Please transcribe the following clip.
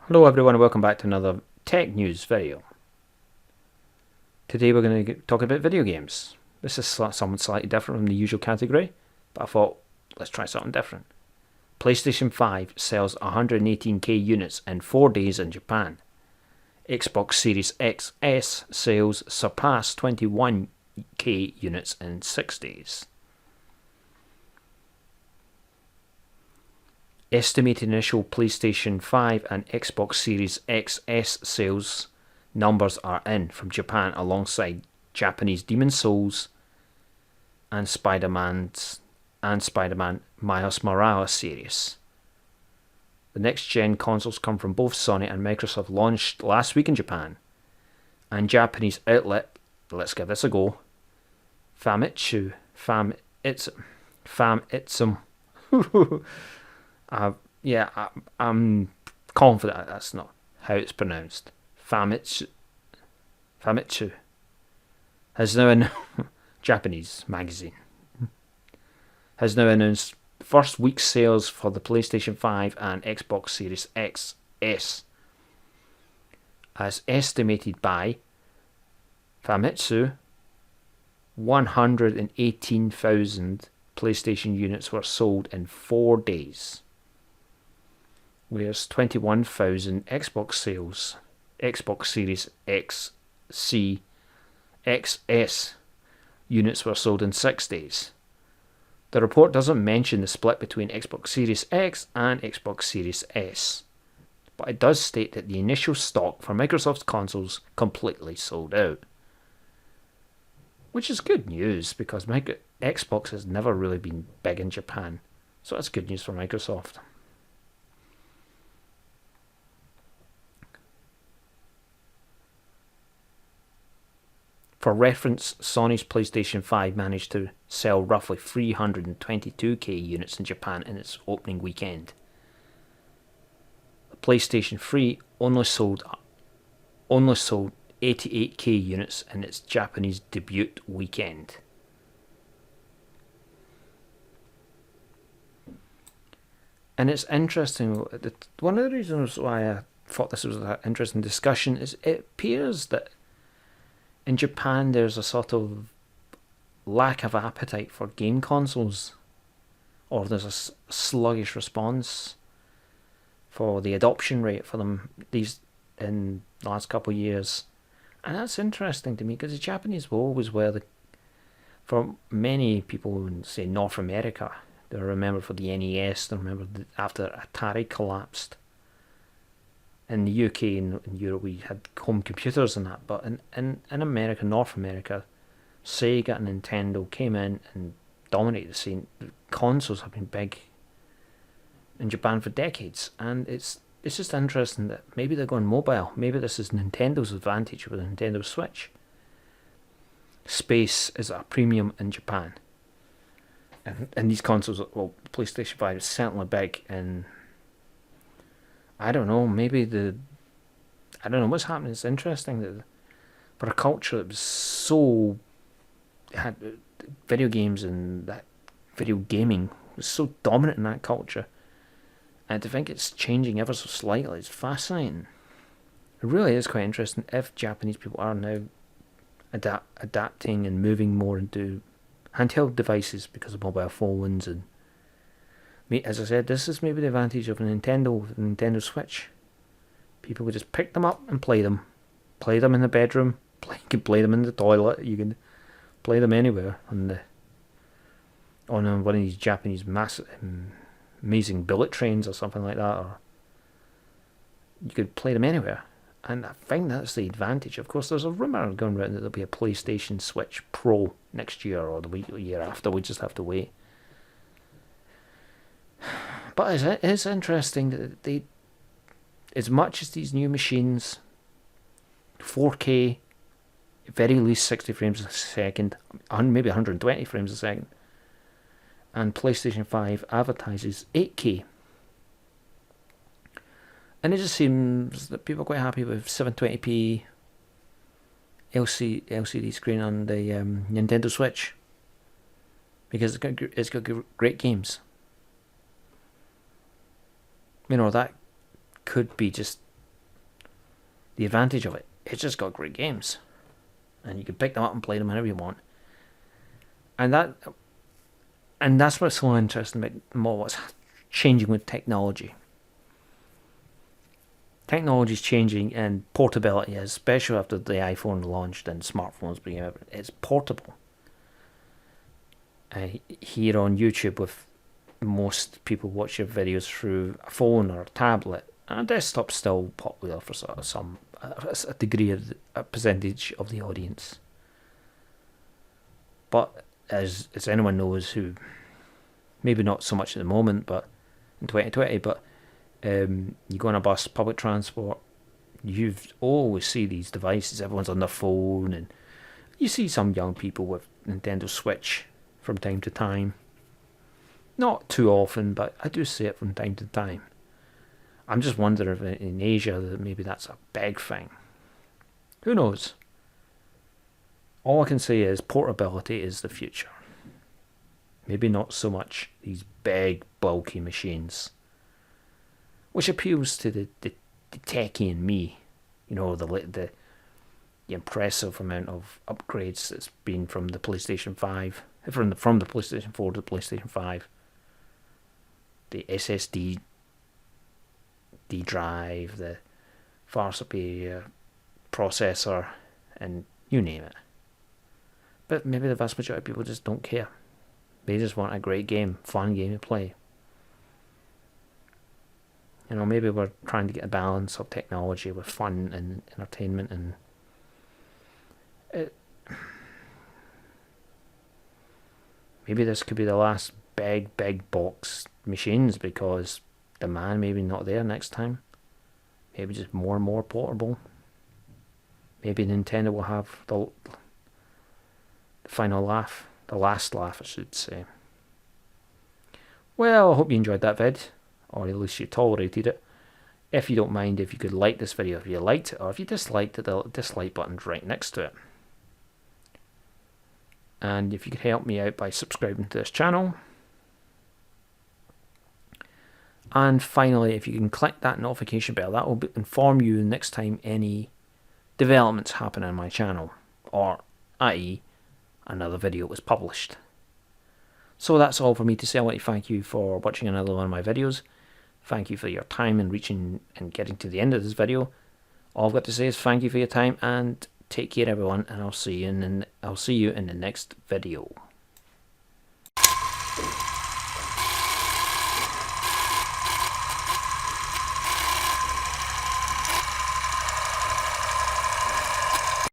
Hello everyone and welcome back to another tech news video. Today we're going to talk about video games. This is something slightly different from the usual category, but I thought let's try something different. PlayStation 5 sells 118k units in 4 days in Japan. Xbox Series XS sales surpass 21k units in 6 days. Estimated initial PlayStation 5 and Xbox Series XS sales numbers are in from Japan alongside Japanese Demon's Souls and Spider-Man Miles Morales series. The next-gen consoles come from both Sony and Microsoft launched last week in Japan, and Japanese outlet, let's give this a go, Famitsu, I'm confident that's not how it's pronounced. Famitsu has now in Japanese magazine has now announced first week sales for the PlayStation 5 and Xbox Series XS, as estimated by Famitsu. 118,000 PlayStation units were sold in 4 days, whereas 21,000 Xbox Series XS units were sold in 6 days. The report doesn't mention the split between Xbox Series X and Xbox Series S, but it does state that the initial stock for Microsoft's consoles completely sold out, which is good news because Xbox has never really been big in Japan, so that's good news for Microsoft. For reference, Sony's PlayStation 5 managed to sell roughly 322k units in Japan in its opening weekend. The PlayStation 3 only sold 88k units in its Japanese debut weekend. And it's interesting, one of the reasons why I thought this was an interesting discussion is it appears that in Japan there's a sort of lack of appetite for game consoles, or there's a sluggish response for the adoption rate for them in the last couple of years. And that's interesting to me because the Japanese for many people in, say, North America, they're remembered for the NES, they're remembered after Atari collapsed. In the UK and in Europe we had home computers and that, but in America, North America, Sega and Nintendo came in and dominated the scene. The consoles have been big in Japan for decades, and it's just interesting that maybe they're going mobile. Maybe this is Nintendo's advantage with the Nintendo Switch. Space is a premium in Japan, and these consoles, well, PlayStation 5 is certainly big, and I don't know, I don't know what's happening. It's interesting that for a culture that was so, had video games and that video gaming was so dominant in that culture, and to think it's changing ever so slightly is fascinating. It really is quite interesting if Japanese people are now adapting and moving more into handheld devices because of mobile phones. And as I said, this is maybe the advantage of a Nintendo Switch. People would just pick them up and play them. Play them in the bedroom. You can play them in the toilet. You can play them anywhere on one of these Japanese amazing bullet trains or something like that. Or you could play them anywhere. And I think that's the advantage. Of course, there's a rumour going around that there'll be a PlayStation Switch Pro next year or the year after. We just have to wait. But it's interesting that as much as these new machines, 4K, very least 60 frames a second, maybe 120 frames a second, and PlayStation 5 advertises 8K. And it just seems that people are quite happy with 720p LCD screen on the Nintendo Switch, because it's got great games. That could be just the advantage of it, it's just got great games. And you can pick them up and play them whenever you want. And that's what's so interesting about more what's changing with technology. Technology is changing, and portability, especially after the iPhone launched and smartphones became everything. It's portable. Here on YouTube, with most people watch your videos through a phone or a tablet, and a desktop's still popular for sort of some a degree of a percentage of the audience. But as anyone knows, who maybe not so much at the moment, but in 2020, but you go on a bus, public transport, you always see these devices. Everyone's on their phone, and you see some young people with Nintendo Switch from time to time. Not too often, but I do see it from time to time. I'm just wondering if in Asia that maybe that's a big thing. Who knows? All I can say is portability is the future. Maybe not so much these big, bulky machines, which appeals to the techie in me. You know, the impressive amount of upgrades that's been from the PlayStation 5, from the PlayStation 4 to the PlayStation 5. The SSD drive, the far superior processor, and you name it. But maybe the vast majority of people just don't care. They just want a great game, fun game to play. You know, maybe we're trying to get a balance of technology with fun and entertainment, and maybe this could be the last big box machines, because demand maybe not there next time. Maybe just more and more portable. Maybe Nintendo will have the final laugh, the last laugh, I should say. Well, I hope you enjoyed that vid, or at least you tolerated it. If you don't mind, if you could like this video if you liked it, or if you disliked it, the dislike button's right next to it. And if you could help me out by subscribing to this channel. And finally, if you can click that notification bell, that will inform you next time any developments happen on my channel, or i.e. another video was published. So that's all for me to say. I want to thank you for watching another one of my videos. Thank you for your time and reaching and getting to the end of this video. All I've got to say is thank you for your time, and take care everyone, and I'll see you in the next video.